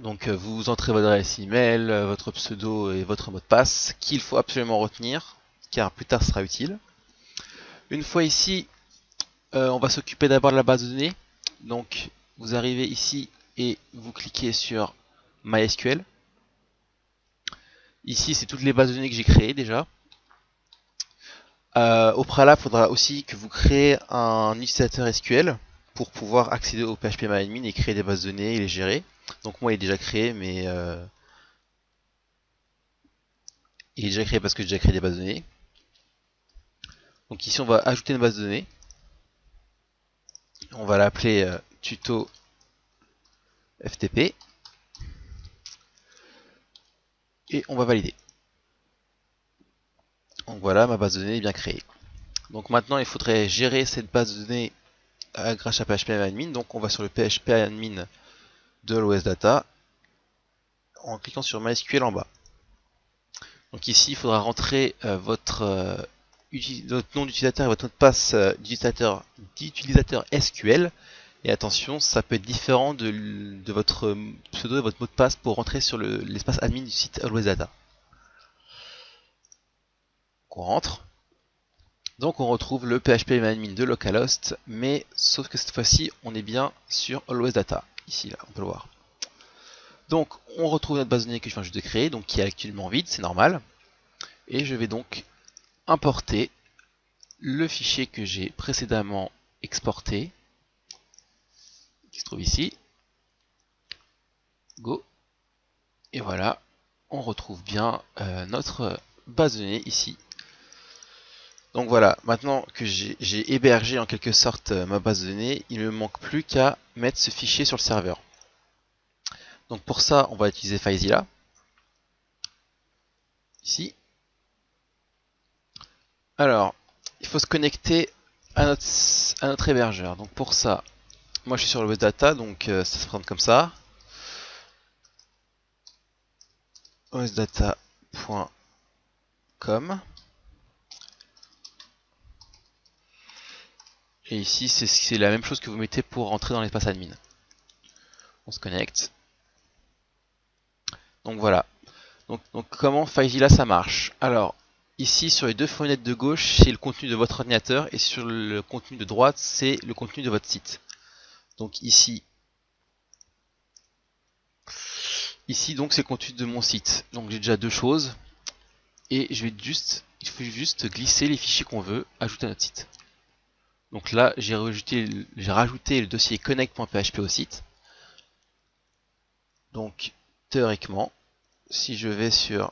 Donc vous entrez votre adresse email, votre pseudo et votre mot de passe qu'il faut absolument retenir car plus tard ce sera utile. Une fois ici, on va s'occuper d'abord de la base de données. Donc vous arrivez ici et vous cliquez sur MySQL. Ici c'est toutes les bases de données que j'ai créées déjà. Au préalable, il faudra aussi que vous créez un utilisateur SQL pour pouvoir accéder au PHPMyAdmin et créer des bases de données et les gérer. Donc moi il est déjà créé, mais il est déjà créé parce que j'ai déjà créé des bases de données. Donc ici on va ajouter une base de données. On va l'appeler tuto FTP et on va valider. Donc voilà, ma base de données est bien créée. Donc maintenant il faudrait gérer cette base de données grâce à PHPMyAdmin. Donc on va sur le PHPMyAdmin de l'OS Data en cliquant sur MySQL en bas. Donc ici il faudra rentrer votre nom d'utilisateur et votre mot de passe d'utilisateur SQL. Et attention, ça peut être différent de votre pseudo et votre mot de passe pour rentrer sur l'espace admin du site Always Data. On rentre. Donc on retrouve le PHPMyAdmin de localhost, mais sauf que cette fois-ci on est bien sur Always Data. Ici, là, on peut le voir. Donc on retrouve notre base de données que je viens juste de créer, donc qui est actuellement vide, c'est normal. Et je vais donc importer le fichier que j'ai précédemment exporté, qui se trouve ici. Go. Et voilà, on retrouve bien notre base de données ici. Donc voilà, maintenant que j'ai hébergé en quelque sorte ma base de données, il ne me manque plus qu'à mettre ce fichier sur le serveur. Donc pour ça, on va utiliser FileZilla. Ici. Alors, il faut se connecter à notre hébergeur. Donc pour ça, moi je suis sur le web data, donc ça se présente comme ça. osdata.com. Et ici, c'est la même chose que vous mettez pour rentrer dans l'espace admin. On se connecte. Donc voilà. Donc comment FileZilla ça marche? Alors, ici sur les deux fenêtres de gauche, c'est le contenu de votre ordinateur et sur le contenu de droite, c'est le contenu de votre site. Donc ici donc c'est le contenu de mon site. Donc j'ai déjà deux choses et il faut juste glisser les fichiers qu'on veut ajouter à notre site. Donc là, j'ai rajouté le dossier connect.php au site. Donc théoriquement, si je vais sur